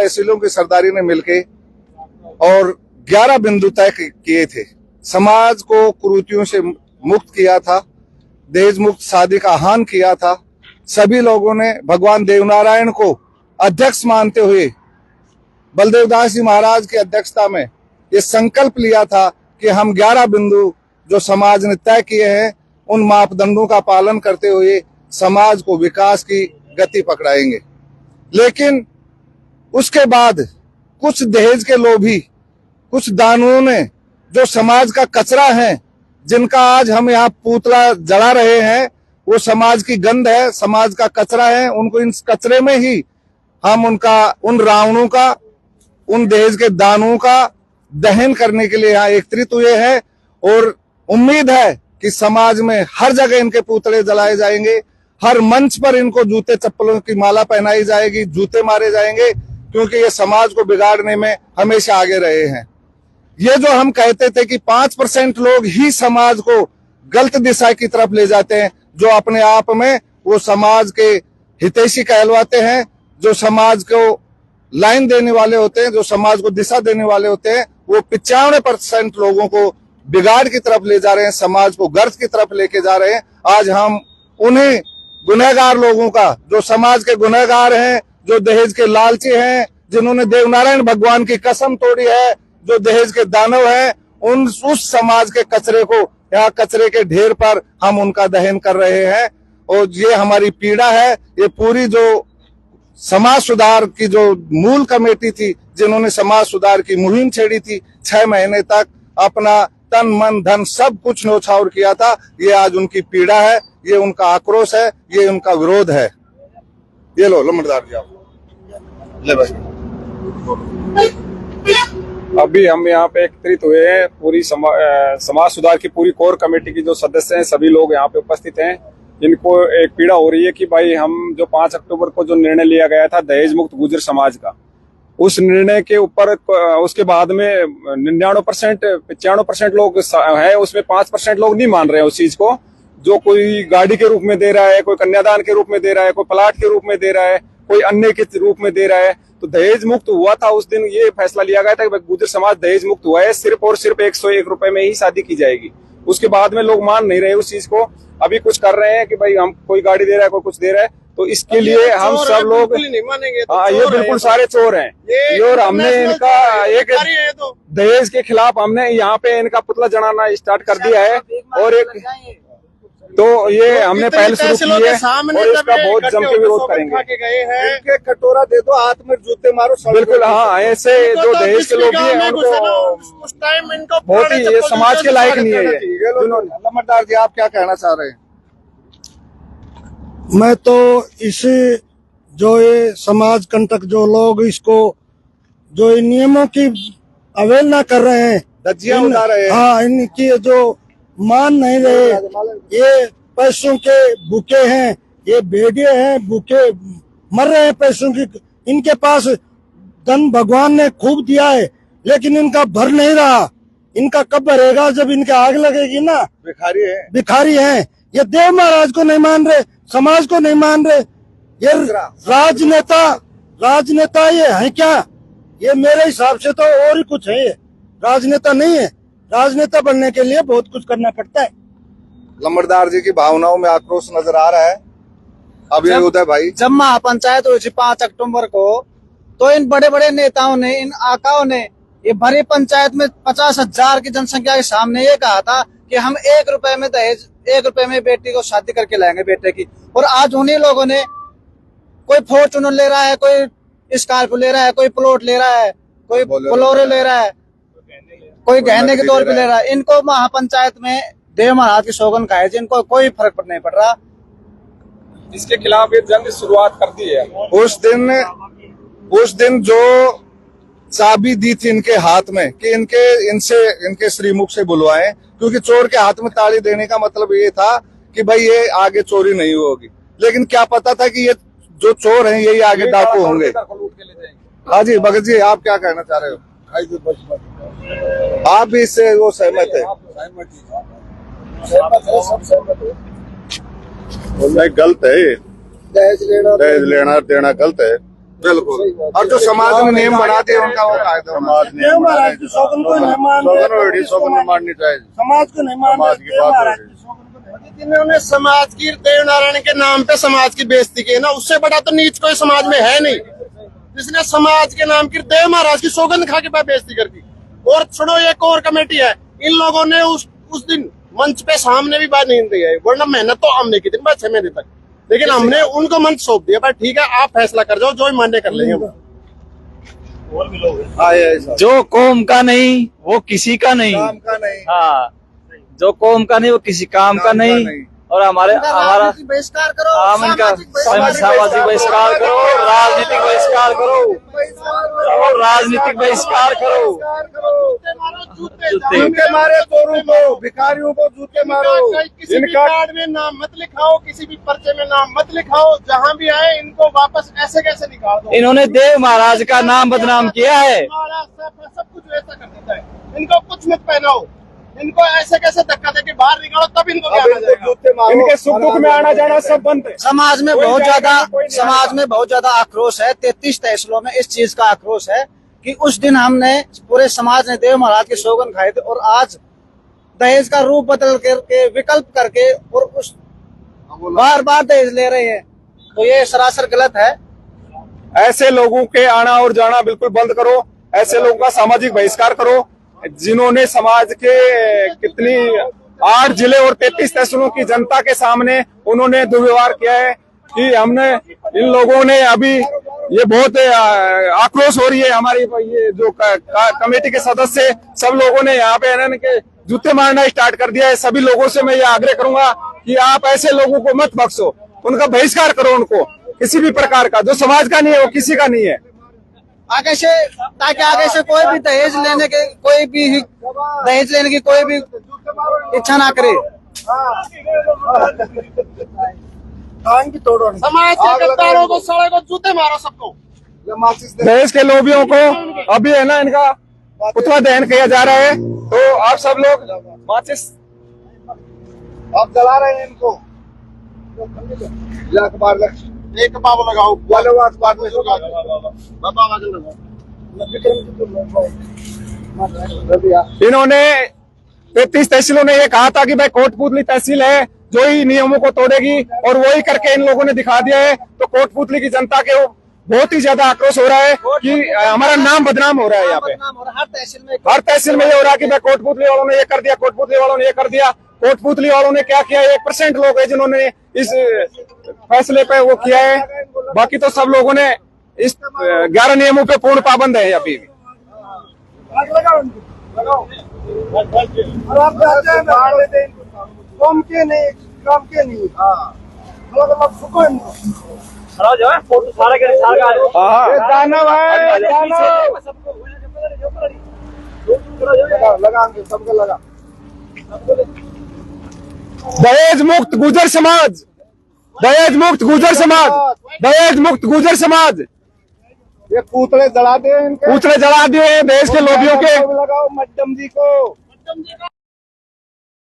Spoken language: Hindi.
तहसीलों की सरदारी ने मिलके और 11 बिंदु तय किए थे। समाज को कुरीतियों से मुक्त किया था, दहेज मुक्त शादी का आह्वान किया था। सभी लोगों ने भगवान देवनारायण को अध्यक्ष मानते हुए बलदेव दास जी महाराज की अध्यक्षता में ये संकल्प लिया था कि हम 11 बिंदु जो समाज ने तय किए हैं उन मापदंडों का पालन करते हुए समाज को विकास की गति पकड़ाएंगे। लेकिन उसके बाद कुछ दहेज के लोभी, कुछ दानुओं ने जो समाज का कचरा है, जिनका आज हम यहाँ पुतला जला रहे हैं, वो समाज की गंध है, समाज का कचरा है। उनको इन कचरे में ही हम उन रावणों का, उन दहेज के दानुओं का दहन करने के लिए यहाँ एकत्रित हुए हैं। और उम्मीद है कि समाज में हर जगह इनके पुतले जलाए जाएंगे, हर मंच पर इनको जूते चप्पलों की माला पहनाई जाएगी, जूते मारे जाएंगे, क्योंकि ये समाज को बिगाड़ने में हमेशा आगे रहे हैं। ये जो हम कहते थे कि 5% लोग ही समाज को गलत दिशा की तरफ ले जाते हैं, जो अपने आप में वो समाज के हितैषी कहलवाते हैं, जो समाज को लाइन देने वाले होते हैं, जो समाज को दिशा देने वाले होते हैं, वो 95% लोगों को बिगाड़ की तरफ ले जा रहे हैं, समाज को गर्त की तरफ लेके जा रहे हैं। आज हम उन्हें गुनहगार लोगों का, जो समाज के गुनहगार हैं, जो दहेज के लालची हैं, जिन्होंने देवनारायण भगवान की कसम तोड़ी है, जो दहेज के दानव हैं, उस समाज के कचरे को यहाँ कचरे के ढेर पर हम उनका दहन कर रहे हैं। और ये हमारी पीड़ा है। ये पूरी जो समाज सुधार की जो मूल कमेटी थी, जिन्होंने समाज सुधार की मुहिम छेड़ी थी, 6 महीने तक अपना तन मन धन सब कुछ न्योछावर किया था, ये आज उनकी पीड़ा है, ये उनका आक्रोश है, ये उनका विरोध है। ये लो लम्बरदार जी, आप ले भाई। अभी हम यहाँ पे एकत्रित हुए हैं, पूरी समाज सुधार की पूरी कोर कमेटी की जो सदस्य हैं, सभी लोग यहाँ पे उपस्थित हैं। इनको एक पीड़ा हो रही है कि भाई हम जो 5 अक्टूबर को जो निर्णय लिया गया था दहेज मुक्त गुर्जर समाज का, उस निर्णय के ऊपर उसके बाद में 95% लोग हैं, उसमें 5% लोग नहीं मान रहे हैं उस चीज को। जो कोई गाड़ी के रूप में दे रहा है, कोई कन्यादान के रूप में दे रहा है, कोई प्लाट के रूप में दे रहा है, कोई अन्य के रूप में दे रहा है। तो दहेज मुक्त हुआ था उस दिन, ये फैसला लिया गया था कि गुर्जर समाज दहेज मुक्त हुआ है, सिर्फ और सिर्फ 101 रुपए में ही शादी की जाएगी। उसके बाद में लोग मान नहीं रहे उस चीज को। अभी कुछ कर रहे हैं कि भाई हम कोई गाड़ी दे रहा है, कोई कुछ दे रहा है, तो इसके लिए हम सब लोग नहीं मानेंगे। हाँ, ये बिल्कुल सारे चोर हैं। और हमने इनका एक दहेज के खिलाफ हमने यहाँ पे इनका पुतला जलाना स्टार्ट कर दिया है। और एक तो ये हमने पहले शुरू की है और इसका बहुत जम के विरोध करेंगे। इनके कटोरा दे दो, हाथ में जूते मारो। बिल्कुल हाँ, ऐसे जो दहेज के लोग हैं उनको बहुत ही ये समाज के लायक नहीं है ये। लम्बरदार जी, आप क्या कहना चाह रहे हैं? मैं तो इसे जो ये समाज कंटक जो लोग इसको जो इन नियमों की अवहेलना कर रहे हैं, धज्जियां उड़ा रहे हैं, हाँ, इनकी जो मान नहीं रहे, ये पैसों के भूखे हैं, ये भेड़िए हैं, भूखे मर रहे हैं पैसों की। इनके पास धन भगवान ने खूब दिया है, लेकिन इनका भर नहीं रहा। इनका कब भरेगा? जब इनके आग लगेगी ना। भिखारी है। ये देव महाराज को नहीं मान रहे, समाज को नहीं मान रहे। ये राजनेता ये है क्या? ये मेरे हिसाब से तो और ही कुछ है, ये राजनेता नहीं है। राजनेता बनने के लिए बहुत कुछ करना पड़ता है। लम्बरदार जी की भावनाओं में आक्रोश नजर आ रहा है। अब ये उदय भाई, जब महापंचायत हुई थी 5 अक्टूबर को, तो इन बड़े बड़े नेताओं ने, इन आकाओं ने ये भरी पंचायत में 50,000 की जनसंख्या के सामने ये कहा था कि हम 1 रुपए में दहेज, 1 रुपए में बेटी को शादी करके लाएंगे बेटे की। और आज उन्हीं लोगों ने, कोई फॉर्च्यूनर ले रहा है, कोई स्कॉर्पियो ले रहा है, कोई प्लॉट ले रहा है, कोई बोलेरो ले रहा है, कोई गहने के तौर पे ले रहा है। इनको महापंचायत में देव महाराज की सौगंध खाए, जिनको कोई फर्क नहीं पड़ रहा। इसके खिलाफ ये जंग शुरुआत कर दी है। उस दिन जो चाबी दी थी इनके हाथ में कि इनके श्रीमुख से बुलवाएं, क्योंकि चोर के हाथ में ताली देने का मतलब ये था कि भाई ये आगे चोरी नहीं होगी। लेकिन क्या पता था कि ये जो चोर हैं यही आगे डाकू होंगे। हाँ जी, भगत जी, आप क्या कहना चाह रहे हो? आप भी इससे वो सहमत है? गलत है, दहेज लेना देना गलत है। बिल्कुल। और जो समाज ने नियम बना दिए उनका वो कायदा देव महाराज की सौगंध को नहीं माननी चाहिए, समाज को नहीं मानना, देव महाराज की सौगंध को नहीं। जिन्होंने समाज की देव नारायण के नाम पे समाज की बेइज्जती की है ना, उससे बड़ा तो नीच कोई समाज में है नहीं, जिसने समाज के नाम की देव महाराज की सौगंध खा के बेइज्जती कर दी। और छोड़ो, ये कोर कमेटी है, इन लोगों ने उस दिन मंच पे सामने भी बात नहीं दी है, वरना मेहनत तो हमने की थी 6 महीने तक, लेकिन हमने उनको मंच सौंप दिया। भाई ठीक है, आप फैसला कर जाओ, जो मान्य कर लेंगे। जो कौम का नहीं वो किसी का नहीं, काम का नहीं, हाँ, जो कौम का नहीं वो किसी काम का नहीं। और हमारा बहिष्कार करो, हम इनका सामाजिक बहिष्कार करो, राजनीतिक बहिष्कार करो, और राजनीतिक बहिष्कार करो। जूते मारे चोरों को, भिखारियों को जूते मारो। किसी भी कार्ड में नाम मत लिखाओ, किसी भी पर्चे में नाम मत लिखाओ, जहाँ भी आए इनको वापस ऐसे कैसे निकाल दो। इन्होंने देव महाराज का नाम बदनाम किया है। सब कुछ ऐसा कर देता है, इनको कुछ मत पहनाओ, इनको ऐसे कैसे धक्का देके बाहर निकालो, तब इनको क्या जाएगा। इनके सुख दुख में आना जाना सब बंद है। समाज में बहुत ज्यादा आक्रोश है। 33 तहसीलों में इस चीज का आक्रोश है कि उस दिन हमने, पूरे समाज ने देव महाराज की सौगंध खाई थी, और आज दहेज का रूप बदल करके, विकल्प करके, और उस बार बार दहेज ले रहे हैं, तो ये सरासर गलत है। ऐसे लोगों के आना और जाना बिल्कुल बंद करो, ऐसे लोगों का सामाजिक बहिष्कार करो, जिन्होंने समाज के कितनी 8 जिले और 33 तहसीलों की जनता के सामने उन्होंने दुर्व्यवहार किया है कि हमने, इन लोगों ने अभी, ये बहुत आक्रोश हो रही है हमारी, ये जो कमेटी के सदस्य सब लोगों ने यहाँ पे इनके जूते मारना स्टार्ट कर दिया है। सभी लोगों से मैं ये आग्रह करूंगा कि आप ऐसे लोगों को मत बख्शो, उनका बहिष्कार करो, उनको किसी भी प्रकार का, जो समाज का नहीं है वो किसी का नहीं है। आगे से, ताकि आगे से कोई भी दहेज लेने की कोई भी इच्छा ना करे। समाज के गद्दारों को, साले को जूते मारो सबको। दहेज के लोभियों को अभी है ना, इनका पुतला दहन किया जा रहा है, तो आप सब लोग माचिस आप जला रहे हैं इनको। अखबार एक बाबू लगाओ, अखबार में इन्होंने 33 तहसीलों ने ये कहा था कि भाई कोटपुतली तहसील है जो ही नियमों को तोड़ेगी, और वही करके इन लोगों ने दिखा दिया है। तो कोटपुतली की जनता के बहुत ही ज्यादा आक्रोश हो रहा है कि हमारा नाम बदनाम हो रहा है। यहाँ पे हर तहसील में ये हो रहा है कि भाई कोटपुतली वालों ने ये कर दिया, कोटपुतली वालों ने ये कर दिया। कोटपुतली वालों ने क्या किया? 1% लोग है जिन्होंने इस फैसले पे वो किया है, बाकी तो सब लोगों ने इस 11 नियमों पे पूर्ण पाबंद है अभी भी। कम के नहीं, काम के नहीं, अलग सुको दानव है, लगाएंगे सबको लगा। दहेज मुक्त गुजर समाज, दहेज मुक्त गुजर समाज, दहेज मुक्त गुजर समाज। ये पुतले जला दिए, इनके पुतले जला दिए देश के लोभियों के। लगाओ मध्यम जी को।